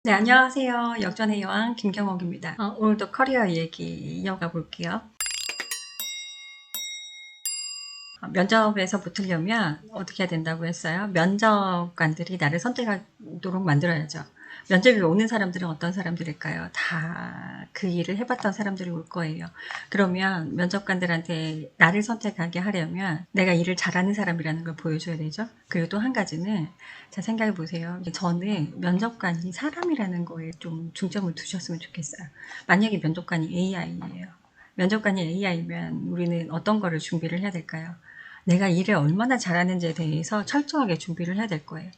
네, 안녕하세요. 역전의 여왕 김경옥입니다. 오늘도 커리어 얘기 이어가 볼게요. 면접에서 붙으려면 어떻게 해야 된다고 했어요? 면접관들이 나를 선택하도록 만들어야죠. 면접에 오는 사람들은 어떤 사람들일까요? 다 그 일을 해봤던 사람들이 올 거예요. 그러면 면접관들한테 나를 선택하게 하려면 내가 일을 잘하는 사람이라는 걸 보여줘야 되죠. 그리고 또 한 가지는, 자, 생각해 보세요. 저는 면접관이 사람이라는 거에 좀 중점을 두셨으면 좋겠어요. 만약에 면접관이 AI예요. 면접관이 AI면 우리는 어떤 거를 준비를 해야 될까요? 내가 일을 얼마나 잘하는지에 대해서 철저하게 준비를 해야 될 거예요.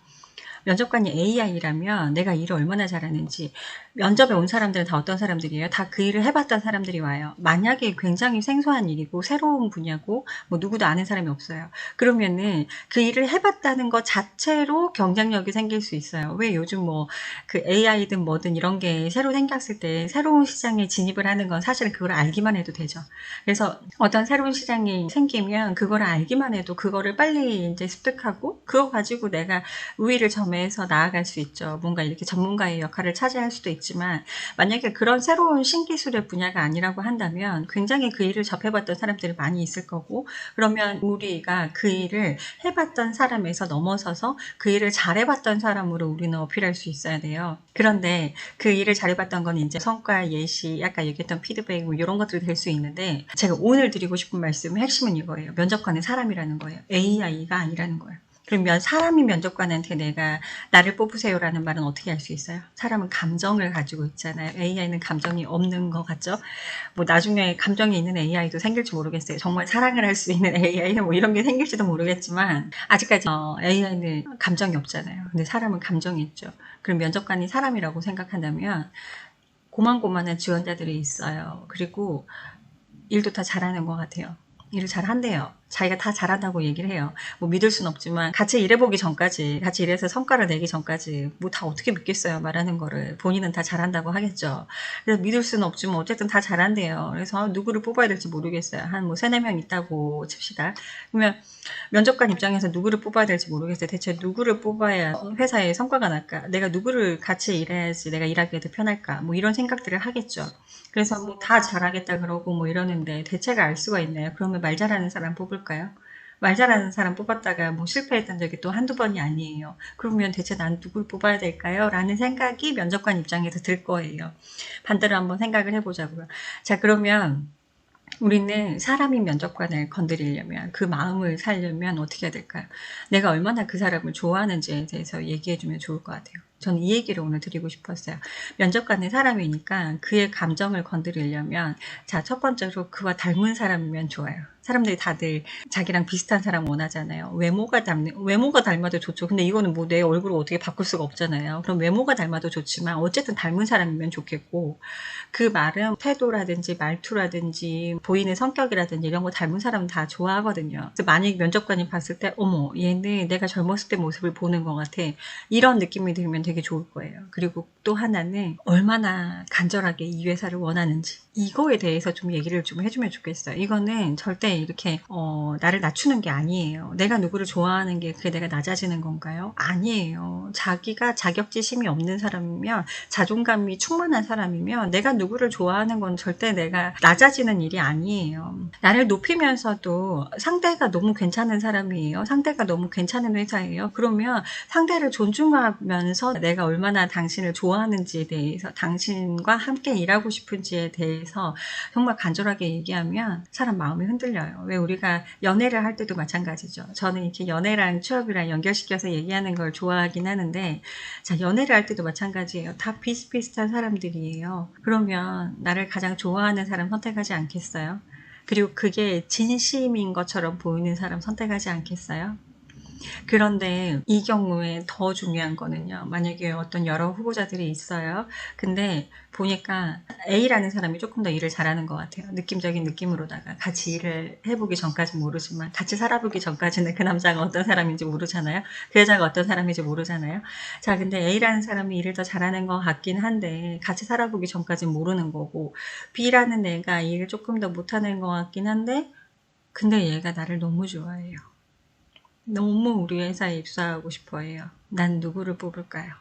면접관이 AI라면 내가 일을 얼마나 잘하는지, 면접에 온 사람들은 다 어떤 사람들이에요? 다 그 일을 해봤던 사람들이 와요. 만약에 굉장히 생소한 일이고 새로운 분야고 뭐 누구도 아는 사람이 없어요. 그러면은 그 일을 해봤다는 것 자체로 경쟁력이 생길 수 있어요. 왜 요즘 뭐 그 AI든 뭐든 이런 게 새로 생겼을 때 새로운 시장에 진입을 하는 건 사실은 그걸 알기만 해도 되죠. 그래서 어떤 새로운 시장이 생기면 그걸 알기만 해도 그거를 빨리 이제 습득하고 그거 가지고 내가 우위를 점해서 나아갈 수 있죠. 뭔가 이렇게 전문가의 역할을 차지할 수도 있지만, 만약에 그런 새로운 신기술의 분야가 아니라고 한다면 굉장히 그 일을 접해봤던 사람들이 많이 있을 거고, 그러면 우리가 그 일을 해봤던 사람에서 넘어서서 그 일을 잘해봤던 사람으로 우리는 어필할 수 있어야 돼요. 그런데 그 일을 잘해봤던 건 이제 성과, 예시, 아까 얘기했던 피드백 뭐 이런 것들이 될 수 있는데, 제가 오늘 드리고 싶은 말씀은 핵심은 이거예요. 면접관은 사람이라는 거예요. AI가 아니라는 거예요. 그러면 사람이 면접관한테 내가 나를 뽑으세요라는 말은 어떻게 할 수 있어요? 사람은 감정을 가지고 있잖아요. AI는 감정이 없는 것 같죠? 뭐 나중에 감정이 있는 AI도 생길지 모르겠어요. 정말 사랑을 할 수 있는 AI는 뭐 이런 게 생길지도 모르겠지만, 아직까지 AI는 감정이 없잖아요. 근데 사람은 감정이 있죠. 그럼 면접관이 사람이라고 생각한다면 고만고만한 지원자들이 있어요. 그리고 일도 다 잘하는 것 같아요. 일을 잘 한대요. 자기가 다 잘한다고 얘기를 해요. 뭐 믿을 순 없지만 같이 일해보기 전까지, 같이 일해서 성과를 내기 전까지 뭐 다 어떻게 믿겠어요, 말하는 거를. 본인은 다 잘한다고 하겠죠. 그래서 믿을 수는 없지만 어쨌든 다 잘한대요. 그래서 누구를 뽑아야 될지 모르겠어요. 한 뭐 세네 명 있다고 칩시다. 그러면 면접관 입장에서 누구를 뽑아야 될지 모르겠어요. 대체 누구를 뽑아야 회사에 성과가 날까? 내가 누구를 같이 일해야지 내가 일하기에 더 편할까? 뭐 이런 생각들을 하겠죠. 그래서 뭐 다 잘하겠다 그러고 뭐 이러는데 대체가 알 수가 있나요? 그러면 말 잘하는 사람 뽑을까요? 말 잘하는 사람 뽑았다가 뭐 실패했던 적이 또 한두 번이 아니에요. 그러면 대체 난 누굴 뽑아야 될까요? 라는 생각이 면접관 입장에서 들 거예요. 반대로 한번 생각을 해보자고요. 자, 그러면 우리는 사람이 면접관을 건드리려면, 그 마음을 살려면 어떻게 해야 될까요? 내가 얼마나 그 사람을 좋아하는지에 대해서 얘기해주면 좋을 것 같아요. 저는 이 얘기를 오늘 드리고 싶었어요. 면접관은 사람이니까 그의 감정을 건드리려면, 자, 첫 번째로 그와 닮은 사람이면 좋아요. 사람들이 다들 자기랑 비슷한 사람 원하잖아요. 외모가 닮아도 좋죠. 근데 이거는 뭐 내 얼굴을 어떻게 바꿀 수가 없잖아요. 그럼 외모가 닮아도 좋지만 어쨌든 닮은 사람이면 좋겠고, 그 말은 태도라든지 말투라든지 보이는 성격이라든지 이런 거 닮은 사람은 다 좋아하거든요. 그래서 만약 면접관이 봤을 때 어머, 얘는 내가 젊었을 때 모습을 보는 것 같아, 이런 느낌이 들면 되게 좋을 거예요. 그리고 또 하나는 얼마나 간절하게 이 회사를 원하는지, 이거에 대해서 좀 얘기를 좀 해주면 좋겠어요. 이거는 절대 이렇게 나를 낮추는 게 아니에요. 내가 누구를 좋아하는 게 그게 내가 낮아지는 건가요? 아니에요. 자기가 자격지심이 없는 사람이면, 자존감이 충만한 사람이면 내가 누구를 좋아하는 건 절대 내가 낮아지는 일이 아니에요. 나를 높이면서도 상대가 너무 괜찮은 사람이에요. 상대가 너무 괜찮은 회사예요. 그러면 상대를 존중하면서 내가 얼마나 당신을 좋아하는지에 대해서, 당신과 함께 일하고 싶은지에 대해서 정말 간절하게 얘기하면 사람 마음이 흔들려요. 왜 우리가 연애를 할 때도 마찬가지죠. 저는 이렇게 연애랑 취업이랑 연결시켜서 얘기하는 걸 좋아하긴 하는데, 자, 연애를 할 때도 마찬가지예요. 다 비슷비슷한 사람들이에요. 그러면 나를 가장 좋아하는 사람 선택하지 않겠어요? 그리고 그게 진심인 것처럼 보이는 사람 선택하지 않겠어요? 그런데 이 경우에 더 중요한 거는요. 만약에 어떤 여러 후보자들이 있어요. 근데 보니까 A라는 사람이 조금 더 일을 잘하는 것 같아요. 느낌적인 느낌으로다가 같이 일을 해보기 전까지 모르지만, 같이 살아보기 전까지는 그 남자가 어떤 사람인지 모르잖아요. 그 여자가 어떤 사람인지 모르잖아요. 자, 근데 A라는 사람이 일을 더 잘하는 것 같긴 한데 같이 살아보기 전까지 모르는 거고, B라는 애가 일을 조금 더 못하는 것 같긴 한데 근데 얘가 나를 너무 좋아해요. 너무 우리 회사에 입사하고 싶어 해요. 난 누구를 뽑을까요?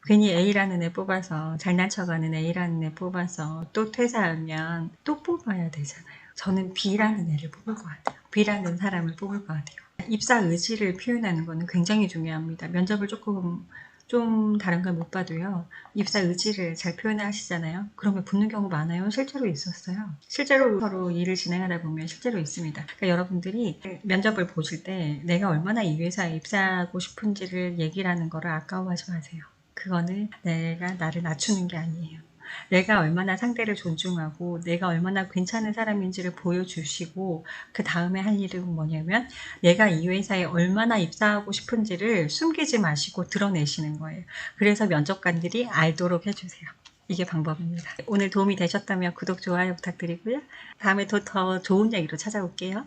괜히 A라는 애 뽑아서 잘난 척하는 A라는 애 뽑아서 또 퇴사하면 또 뽑아야 되잖아요. 저는 B라는 애를 뽑을 것 같아요. B라는 사람을 뽑을 것 같아요. 입사 의지를 표현하는 거는 굉장히 중요합니다. 면접을 조금 좀 다른 걸 못 봐도요. 입사 의지를 잘 표현하시잖아요. 그러면 붙는 경우 많아요. 실제로 있었어요. 실제로 서로 일을 진행하다 보면 실제로 있습니다. 그러니까 여러분들이 면접을 보실 때 내가 얼마나 이 회사에 입사하고 싶은지를 얘기를 하는 거를 아까워하지 마세요. 그거는 내가 나를 낮추는 게 아니에요. 내가 얼마나 상대를 존중하고 내가 얼마나 괜찮은 사람인지를 보여주시고 그 다음에 할 일은 뭐냐면 내가 이 회사에 얼마나 입사하고 싶은지를 숨기지 마시고 드러내시는 거예요. 그래서 면접관들이 알도록 해주세요. 이게 방법입니다. 오늘 도움이 되셨다면 구독, 좋아요 부탁드리고요. 다음에 또 더 좋은 얘기로 찾아올게요.